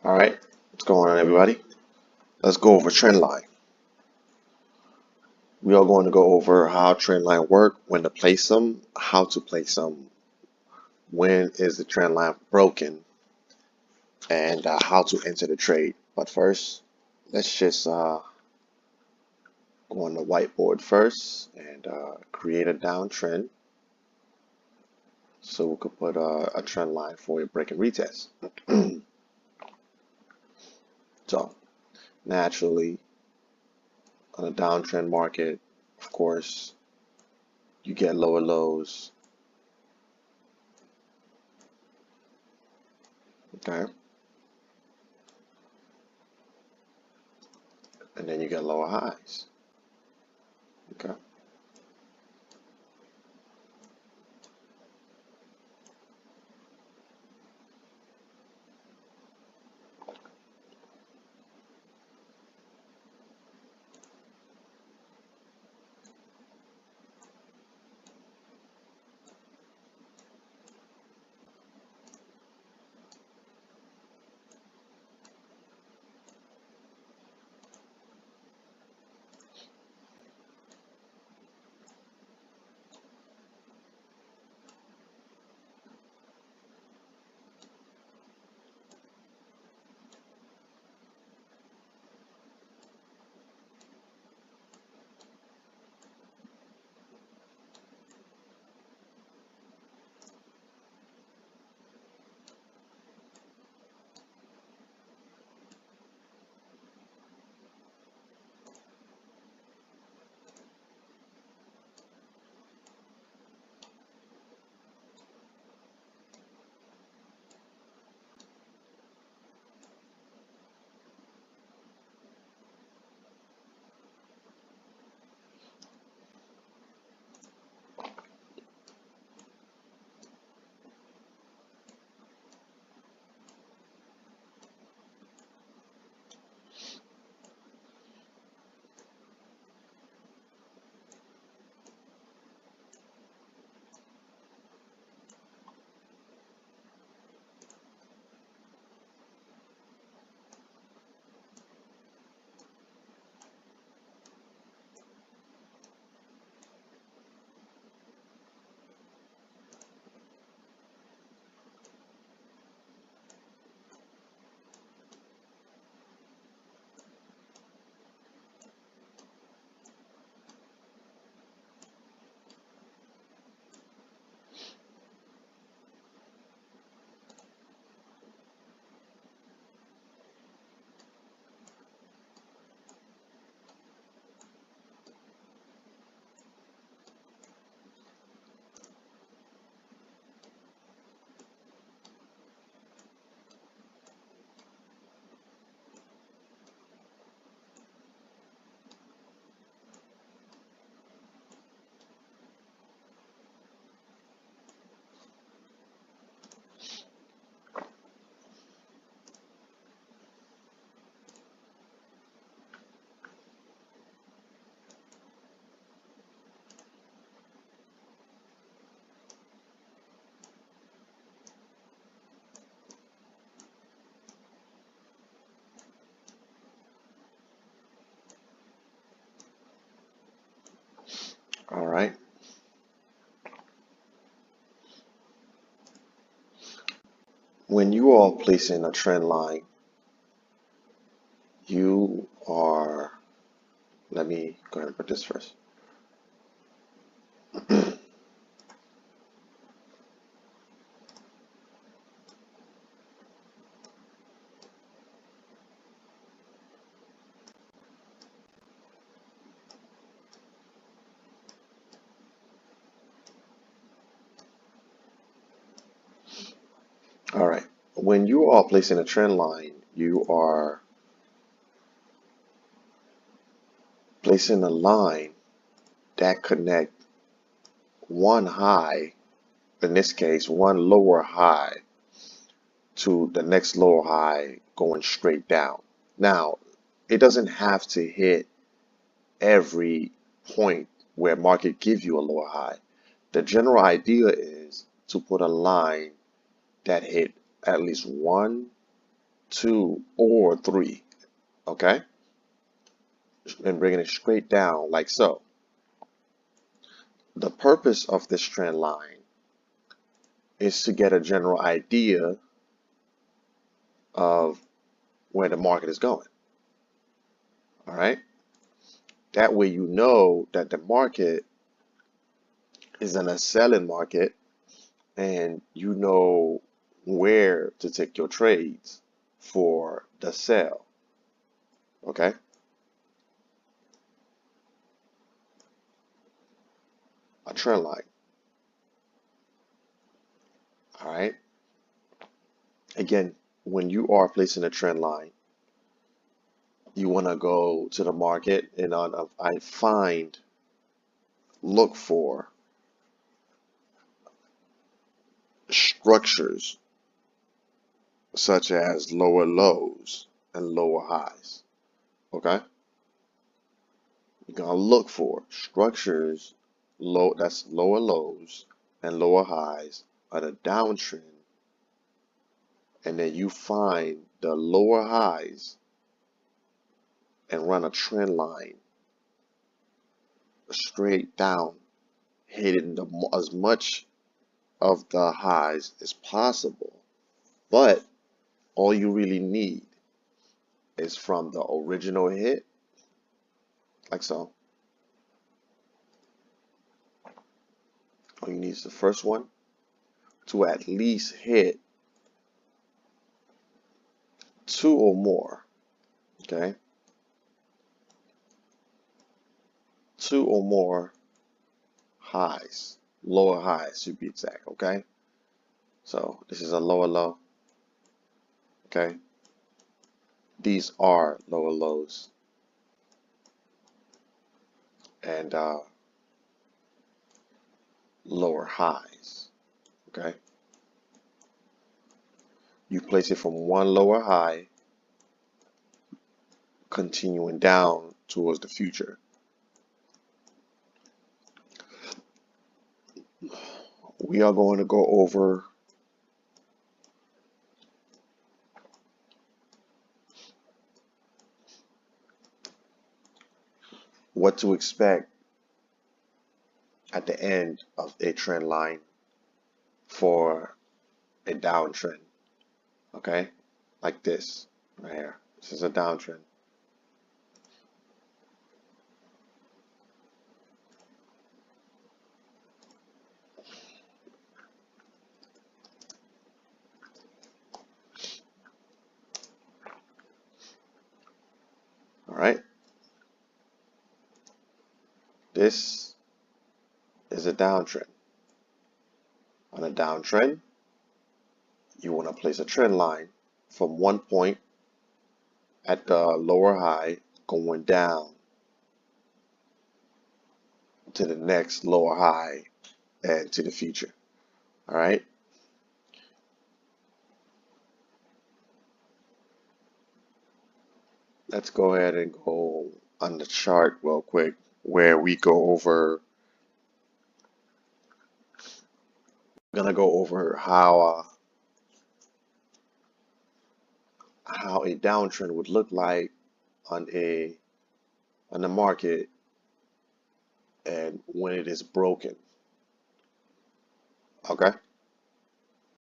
All right, what's going on, everybody? Let's go over Trendline. We are going to go over how Trendline work, when to place them, how to place them, when is the Trendline broken, and how to enter the trade. But first, let's just go on the whiteboard first and create a downtrend so we could put a trend line for a break and retest. So naturally, on a downtrend market, of course, you get lower lows. Okay, and then you get lower highs. Okay, all right. When you are placing a trend line, you are, let me go ahead and put this first. All right. When you are placing a trend line, you are placing a line that connect one high, in this case, one lower high to the next lower high going straight down. Now, it doesn't have to hit every point where market gives you a lower high. The general idea is to put a line that hit at least one, 2, or 3, okay? And bringing it straight down like so. The purpose of this trend line is to get a general idea of where the market is going, all right? That way you know that the market is in a selling market and you know where to take your trades for the sell, okay? A trend line, all right? Again, when you are placing a trend line, you want to go to the market and look for structures such as lower lows and lower highs, okay? You're gonna look for structures that's lower lows and lower highs on a downtrend, and then you find the lower highs and run a trend line straight down, hitting as much of the highs as possible. But all you really need is from the original hit, like so. All you need is the first one to at least hit 2 or more, okay? 2 or more highs, lower highs to be exact, okay? So this is a lower low, okay? These are lower lows and lower highs, okay? You place it from one lower high, continuing down towards the future. We are going to go over what to expect at the end of a trend line for a downtrend, okay? Like this right here. This is a downtrend. All right. This is a downtrend. On a downtrend, you want to place a trend line from one point at the lower high going down to the next lower high and to the future. All right. Let's go ahead and go on the chart real quick where we go over, we're gonna go over how a downtrend would look like on the market and when it is broken. Okay.